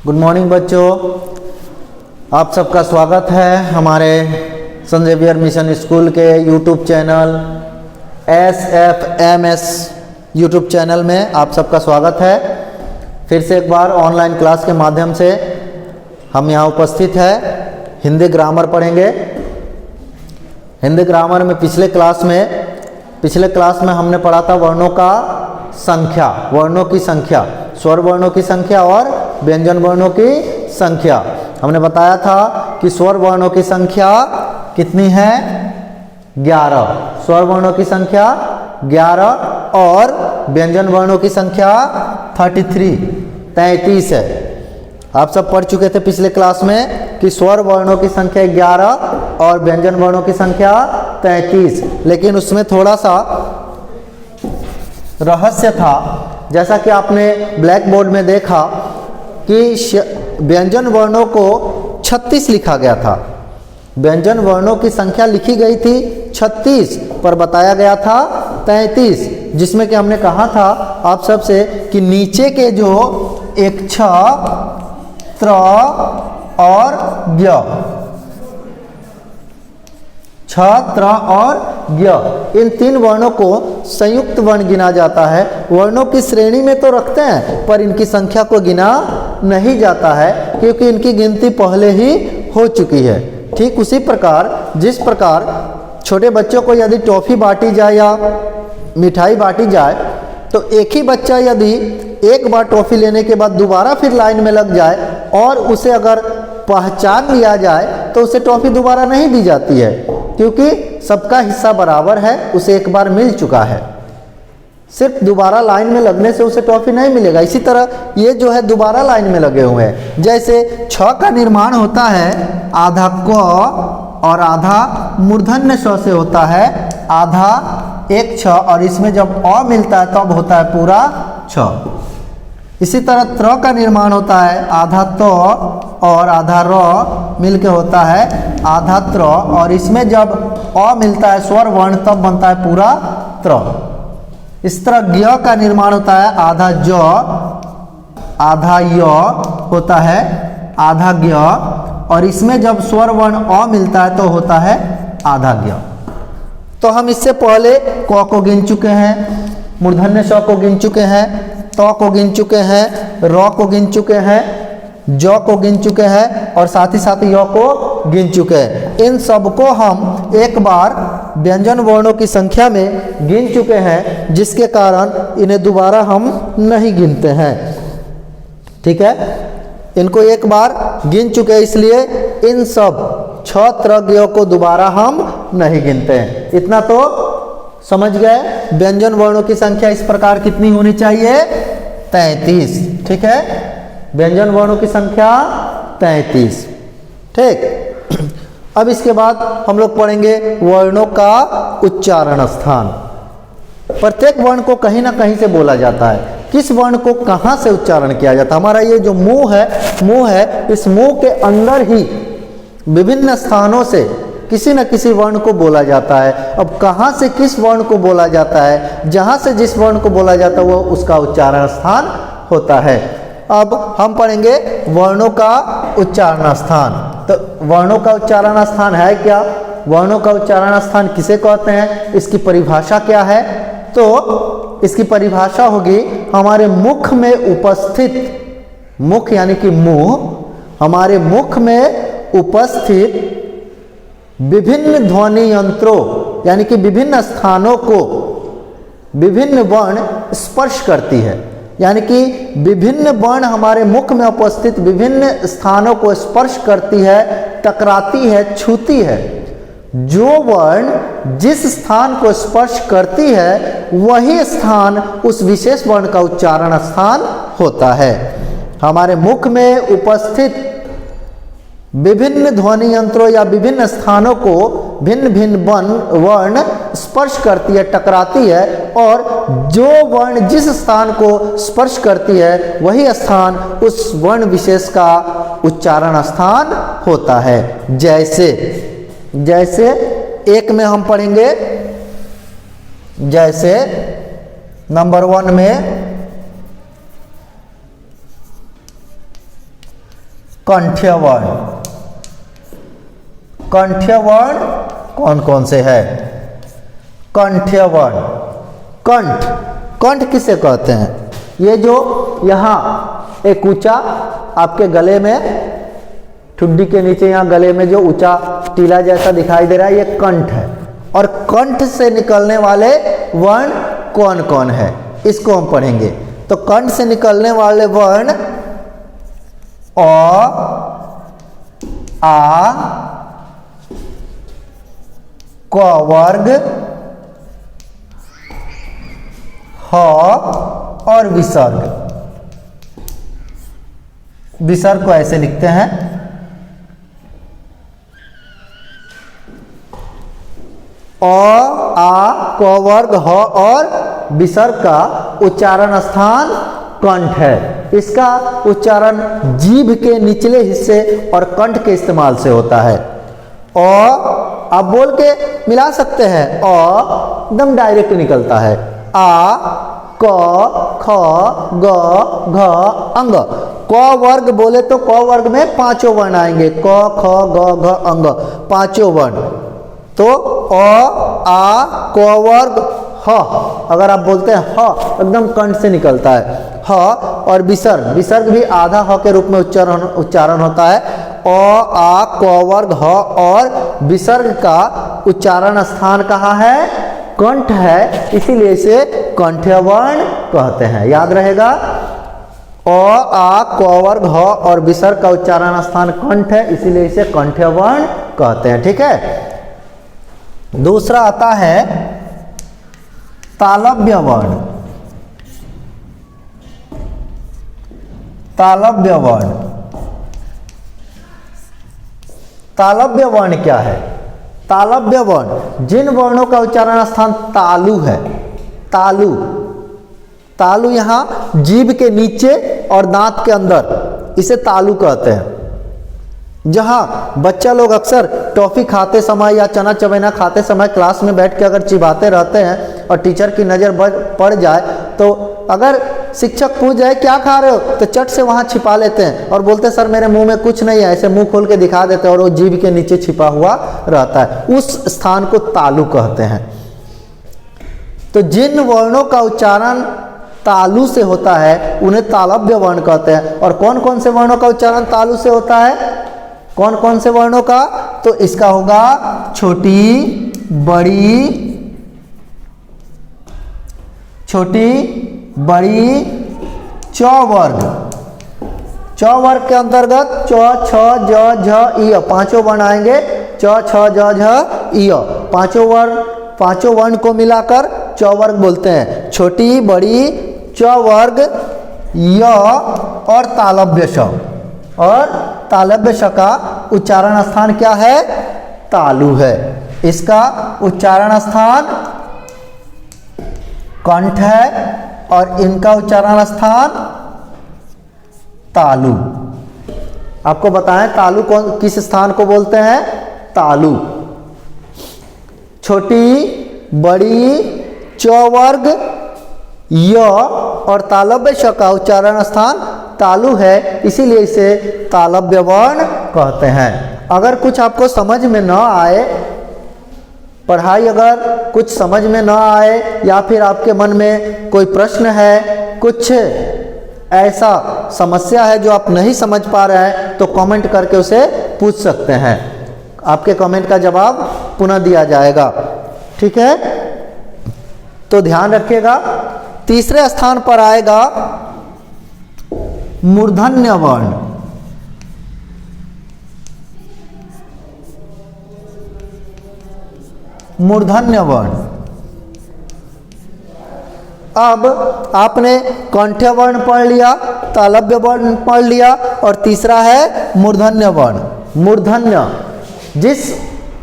Good morning बच्चों, आप सबका स्वागत है हमारे सेंट जेवियर मिशन स्कूल के YouTube channel SFMS YouTube channel में आप सबका स्वागत है। फिर से एक बार ऑनलाइन क्लास के माध्यम से हम यहाँ उपस्थित है। हिंदी ग्रामर पढ़ेंगे। हिंदी ग्रामर में पिछले क्लास में हमने पढ़ा था वर्णों का संख्या, वर्णों की संख्या, स्वर वर्णों की संख्या और व्यंजन वर्णों की संख्या। हमने बताया था कि स्वर वर्णों की संख्या कितनी है? 11। स्वर वर्णों की संख्या 11 और व्यंजन वर्णों की संख्या 33 है। आप सब पढ़ चुके थे पिछले क्लास में कि स्वर वर्णों की संख्या 11 और व्यंजन वर्णों की संख्या 33, लेकिन उसमें थोड़ा सा रहस्य था। जैसा कि आपने ब्लैक बोर्ड में देखा कि व्यंजन वर्णों को 36 लिखा गया था। व्यंजन वर्णों की संख्या लिखी गई थी 36 पर बताया गया था 33, जिसमें कि हमने कहा था आप सबसे कि नीचे के जो एक छ, त्र और ज्ञ, छ, त्र और ज्ञ, इन तीन वर्णों को संयुक्त वर्ण गिना जाता है। वर्णों की श्रेणी में तो रखते हैं पर इनकी संख्या को गिना नहीं जाता है क्योंकि इनकी गिनती पहले ही हो चुकी है। ठीक उसी प्रकार जिस प्रकार छोटे बच्चों को यदि टॉफी बांटी जाए या मिठाई बांटी जाए तो एक ही बच्चा यदि एक बार टॉफी लेने के बाद दोबारा फिर लाइन में लग जाए और उसे अगर पहचान लिया जाए तो उसे टॉफी दोबारा नहीं दी जाती है, क्योंकि सबका हिस्सा बराबर है, उसे एक बार मिल चुका है। सिर्फ दोबारा लाइन में लगने से उसे टॉफी नहीं मिलेगा। इसी तरह ये जो है दोबारा लाइन में लगे हुए हैं। जैसे छ का निर्माण होता है आधा क और आधा मूर्धन्य श से होता है, आधा एक छ, और इसमें जब अ मिलता है तब होता है पूरा छ। इसी तरह त्र का निर्माण होता है आधा त और आधा र मिलके होता है आधा त्र, और इसमें जब अ मिलता है स्वर वर्ण तब बनता है पूरा त्र। इस तरह ज्ञ का निर्माण होता है आधा ज, आधा य होता है आधा ज्ञ, और इसमें जब स्वर वर्ण अ मिलता है तो होता है आधा ज्ञ। तो हम इससे पहले क को गिन चुके हैं, मूर्धन्य श को गिन चुके हैं, त को गिन चुके हैं, र को गिन चुके हैं, ज को गिन चुके हैं और साथ ही साथ य को गिन चुके हैं। इन सबको हम एक बार व्यंजन वर्णों की संख्या में गिन चुके हैं, जिसके कारण इन्हें दोबारा हम नहीं गिनते हैं। ठीक है, इनको एक बार गिन चुके हैं, इसलिए इन सब छ, त्र, ज्ञ को दोबारा हम नहीं गिनते हैं। इतना तो समझ गए। व्यंजन वर्णों की संख्या इस प्रकार कितनी होनी चाहिए? 33। ठीक है, व्यंजन वर्णों की संख्या 33। ठीक, अब इसके बाद हम लोग पढ़ेंगे वर्णों का उच्चारण स्थान। प्रत्येक वर्ण को कहीं ना कहीं से बोला जाता है। किस वर्ण को कहाँ से उच्चारण किया जाता है? हमारा ये जो मुंह है, इस मुंह के अंदर ही विभिन्न स्थानों से किसी न किसी वर्ण को बोला जाता है। अब कहाँ से किस वर्ण को बोला जाता है? जहाँ से जिस वर्ण को बोला जाता है वो उसका उच्चारण स्थान होता है। अब हम पढ़ेंगे वर्णों का उच्चारण स्थान। तो वर्णों का उच्चारण स्थान है क्या? वर्णों का उच्चारण स्थान किसे कहते हैं? इसकी परिभाषा क्या है? तो इसकी परिभाषा होगी हमारे मुख में उपस्थित, मुख यानी कि मुंह, हमारे मुख में उपस्थित विभिन्न ध्वनि यंत्रों यानी कि विभिन्न स्थानों को विभिन्न वर्ण स्पर्श करती है। यानी कि विभिन्न वर्ण हमारे मुख में उपस्थित विभिन्न स्थानों को स्पर्श करती है, टकराती है, छूती है। जो वर्ण जिस स्थान को स्पर्श करती है वही स्थान उस विशेष वर्ण का उच्चारण स्थान होता है। हमारे मुख में उपस्थित विभिन्न ध्वनि यंत्रों या विभिन्न स्थानों को भिन्न भिन्न वर्ण स्पर्श करती है, टकराती है, और जो वर्ण जिस स्थान को स्पर्श करती है वही स्थान उस वर्ण विशेष का उच्चारण स्थान होता है। जैसे एक में हम पढ़ेंगे, जैसे नंबर 1 में कंठ्य वर्ण। कंठ्य वर्ण कौन कौन से है? कंठ्य वर्ण, कंठ, कंठ किसे कहते हैं? ये जो यहाँ एक ऊंचा आपके गले में, ठुड्डी के नीचे यहाँ गले में जो ऊंचा टीला जैसा दिखाई दे रहा है, ये कंठ है। और कंठ से निकलने वाले वर्ण कौन कौन है, इसको हम पढ़ेंगे। तो कंठ से निकलने वाले वर्ण अ, आ, क वर्ग, ह और विसर्ग। विसर्ग को ऐसे लिखते हैं, अ, आ, क वर्ग, ह और विसर्ग का उच्चारण स्थान कंठ है। इसका उच्चारण जीभ के निचले हिस्से और कंठ के इस्तेमाल से होता है। आप बोल के मिला सकते हैं, एकदम डायरेक्ट निकलता है। आ, क, ख, ग, घ, अंग। क वर्ग बोले तो क वर्ग में पांचों वर्ण आएंगे, क, ख, ग, घ, अंग, पांचों वर्ण। तो अ, आ, क वर्ग, ह। अगर आप बोलते हैं ह, एकदम कंठ से निकलता है ह। और विसर्ग, विसर्ग भी आधा ह के रूप में उच्चारण होता है। अ, आ, क वर्ग, ह और विसर्ग का उच्चारण स्थान कहाँ है? कंठ है, इसीलिए इसे कंठ्य वर्ण कहते हैं। याद रहेगा, अ, आ, क वर्ग, ह और विसर्ग का उच्चारण स्थान कंठ है, इसीलिए इसे कंठ्य वर्ण कहते हैं। ठीक है। दूसरा आता है तालव्य वर्ण। तालव्य वर्ण, तालव्य वर्ण क्या है? तालव्य वर्ण जिन वर्णों का उच्चारण स्थान तालु है, तालु, तालु यहां जीभ के नीचे और दांत के अंदर, इसे तालु कहते हैं। जहां बच्चा लोग अक्सर टॉफी खाते समय या चना चबेना खाते समय क्लास में बैठ के अगर चिबाते रहते हैं और टीचर की नज़र पड़ जाए, तो अगर शिक्षक पूछ जाए क्या खा रहे हो, तो चट से वहां छिपा लेते हैं और बोलते हैं सर मेरे मुंह में कुछ नहीं है, ऐसे मुंह खोल के दिखा देते हैं और वो जीभ के नीचे छिपा हुआ रहता है। उस स्थान को तालु कहते हैं। तो जिन वर्णों का उच्चारण तालु से होता है उन्हें तालव्य वर्ण कहते हैं। और कौन कौन से वर्णों का उच्चारण तालु से होता है? कौन कौन से वर्णों का? तो इसका होगा छोटी, बड़ी, छोटी, बड़ी, च वर्ग। च वर्ग के अंतर्गत च, छ, ज, झ, इ, पांचों वर्ण आएंगे। च, छ, ज, झ, इ, पांचों वर्ण को मिलाकर च वर्ग बोलते हैं। छोटी, बड़ी, च वर्ग, य और तालव्य श। और तालव्य श का उच्चारण स्थान क्या है? तालु है। इसका उच्चारण स्थान कंठ है और इनका उच्चारण स्थान तालु। आपको बताएं तालु कौन किस स्थान को बोलते हैं? तालु। छोटी, बड़ी, च वर्ग, य और तालव्य श का उच्चारण स्थान तालु है, इसीलिए इसे तालव्य वर्ण कहते हैं। अगर कुछ आपको समझ में न आए, पढ़ाई अगर कुछ समझ में न आए या फिर आपके मन में कोई प्रश्न है, कुछ ऐसा समस्या है जो आप नहीं समझ पा रहे हैं, तो कमेंट करके उसे पूछ सकते हैं। आपके कमेंट का जवाब पुनः दिया जाएगा। ठीक है, तो ध्यान रखिएगा। तीसरे स्थान पर आएगा मूर्धन्य वर्ण। मूर्धन्य वर्ण, अब आपने कंठ्य वर्ण पढ़ लिया, तालव्य वर्ण पढ़ लिया और तीसरा है मूर्धन्य वर्ण। मूर्धन्य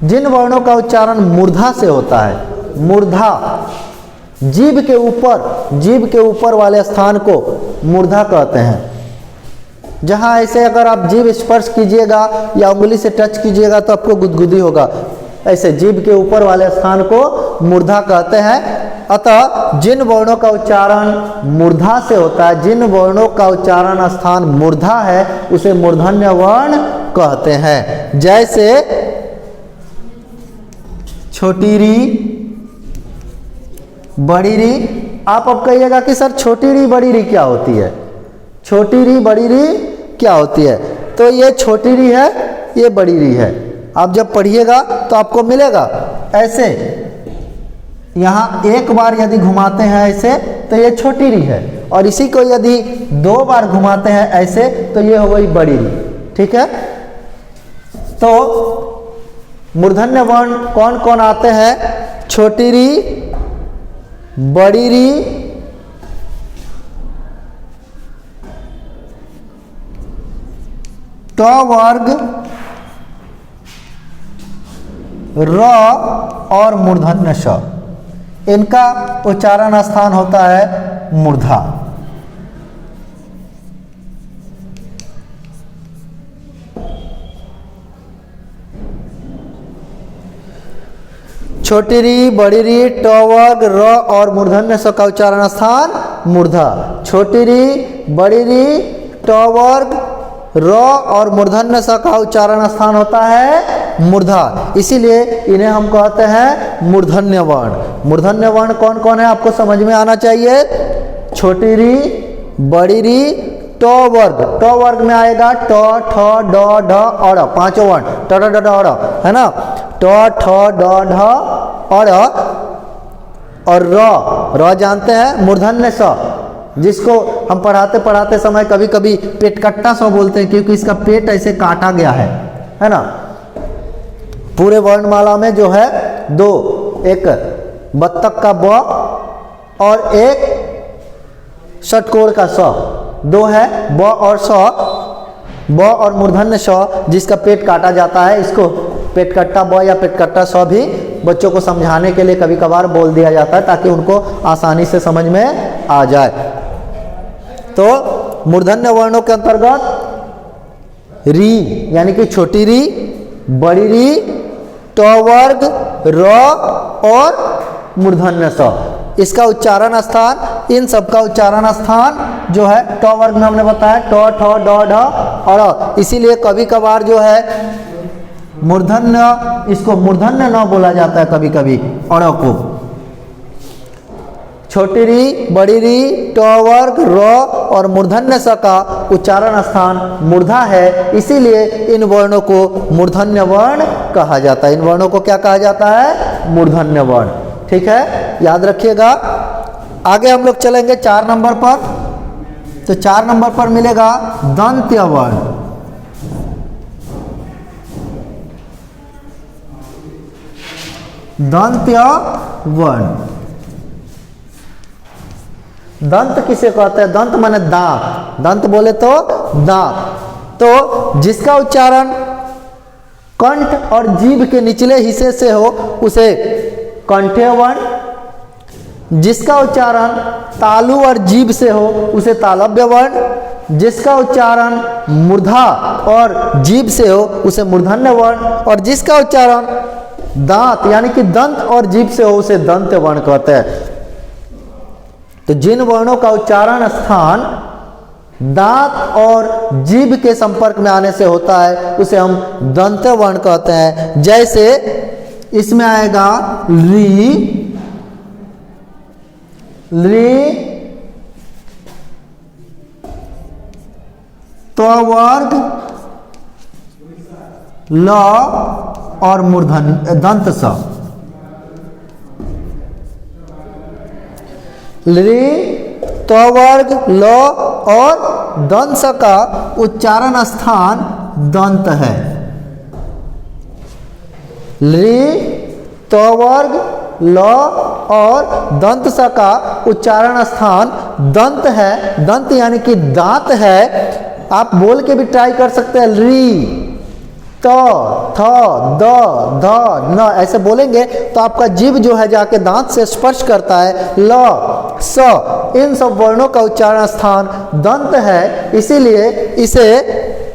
जिन वर्णों का उच्चारण मूर्धा से होता है। मूर्धा जीभ के ऊपर वाले स्थान को मूर्धा कहते हैं। जहां ऐसे अगर आप जीभ स्पर्श कीजिएगा या उंगली से टच कीजिएगा तो आपको गुदगुदी होगा। ऐसे जीभ के ऊपर वाले स्थान को मूर्धा कहते हैं। अतः जिन वर्णों का उच्चारण मूर्धा से होता है, जिन वर्णों का उच्चारण स्थान मूर्धा है उसे मूर्धन्य वर्ण कहते हैं। जैसे छोटी री, बड़ी री। आप अब कहिएगा कि सर छोटी री बड़ी री क्या होती है, छोटी री बड़ी री क्या होती है? तो ये छोटी री है, ये बड़ी री है। आप जब पढ़िएगा तो आपको मिलेगा ऐसे, यहाँ एक बार यदि घुमाते हैं ऐसे तो ये छोटी री है, और इसी को यदि 2 बार घुमाते हैं ऐसे तो ये हो गई बड़ी री। ठीक है, तो मूर्धन्य वर्ण कौन कौन आते हैं? छोटी री, बड़ी री, ट वर्ग, र और मूर्धन्य श। इनका उच्चारण स्थान होता है मूर्धा। छोटी री, बड़ी री, ट वर्ग, र और मूर्धन्य स का उच्चारण स्थान मूर्धा। छोटी री, बड़ी री, ट वर्ग, र और मूर्धन्य स का उच्चारण स्थान होता है मूर्धा। इसीलिए इन्हें हम कहते हैं मूर्धन्य वर्ण। मूर्धन्य वर्ण कौन कौन है आपको समझ में आना चाहिए? छोटी री, बड़ी री, ट वर्ग। ट वर्ग में आएगा ट, ठ, ड, ढ, अड़, पांचों वर्ण ट, ड, ड, अड़, है ना। ट, ठ, ड, ढ, अड़ और र जानते हैं मूर्धन्य स, जिसको हम पढ़ाते पढ़ाते समय कभी कभी पेटकट्टा स बोलते हैं, क्योंकि इसका पेट ऐसे काटा गया है ना। पूरे वर्णमाला में जो है 2, एक बत्तख का ब और एक षटकोण का स, 2 है ब और स, ब और मूर्धन्य स जिसका पेट काटा जाता है। इसको पेटकट्टा ब या पेटकट्टा स भी बच्चों को समझाने के लिए कभी कभार बोल दिया जाता है, ताकि उनको आसानी से समझ में आ जाए। तो मूर्धन्य वर्णों के अंतर्गत री यानी कि छोटी री, बड़ी री, ट वर्ग, र और मूर्धन्य स, इसका उच्चारण स्थान, इन सब का उच्चारण स्थान जो है ट वर्ग में हमने बताया ट, ठ, ड, ढ, अड़। इसीलिए कभी कभार जो है मूर्धन्य, इसको मूर्धन्य न बोला जाता है कभी कभी अड़ को। छोटी री, बड़ी री, ट वर्ग, र और मूर्धन्य स का उच्चारण स्थान मूर्धा है। इसीलिए इन वर्णों को मूर्धन्य वर्ण कहा जाता है। इन वर्णों को क्या कहा जाता है? मूर्धन्य वर्ण। ठीक है, याद रखिएगा। आगे हम लोग चलेंगे 4 नंबर पर। तो 4 नंबर पर मिलेगा दंत्य वर्ण। दंत्य वर्ण, दंत किसे कहते हैं? दंत माने दांत, दंत बोले तो दांत। तो जिसका उच्चारण कंठ और जीभ के निचले हिस्से से हो उसे कंठ्य वर्ण, जिसका उच्चारण तालु और जीभ से हो उसे तालव्य वर्ण, जिसका उच्चारण मूर्धा और जीभ से हो उसे मूर्धन्य वर्ण, और जिसका उच्चारण दांत यानी कि दंत और जीभ से हो उसे दंत्य वर्ण कहते हैं। तो जिन वर्णों का उच्चारण स्थान दांत और जीभ के संपर्क में आने से होता है उसे हम दंत्य वर्ण कहते हैं। जैसे इसमें आएगा री, ली, त वर्ग, ल और मूर्धन्य दंत स। ली, त वर्ग, ल और दंत स का उच्चारण स्थान दंत है। ली, त वर्ग, ल और दंत स का उच्चारण स्थान दंत है। दंत यानी कि दांत है। आप बोल के भी ट्राई कर सकते हैं, री, त, थ, द, ध, न, ऐसे बोलेंगे तो आपका जीभ जो है जाके दांत से स्पर्श करता है। ल, स, इन सब वर्णों का उच्चारण स्थान दंत है, इसीलिए इसे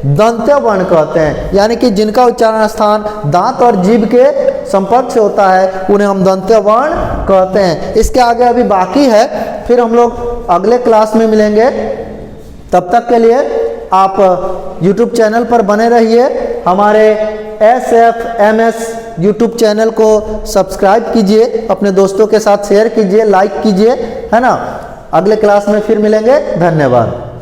दंत्य वर्ण कहते हैं। यानी कि जिनका उच्चारण स्थान दांत और जीभ के संपर्क से होता है उन्हें हम दंत्य वर्ण कहते हैं। इसके आगे अभी बाकी है, फिर हम लोग अगले क्लास में मिलेंगे। तब तक के लिए आप YouTube चैनल पर बने रहिए। हमारे SFMS YouTube चैनल को सब्सक्राइब कीजिए, अपने दोस्तों के साथ शेयर कीजिए, लाइक कीजिए, है ना। अगले क्लास में फिर मिलेंगे। धन्यवाद।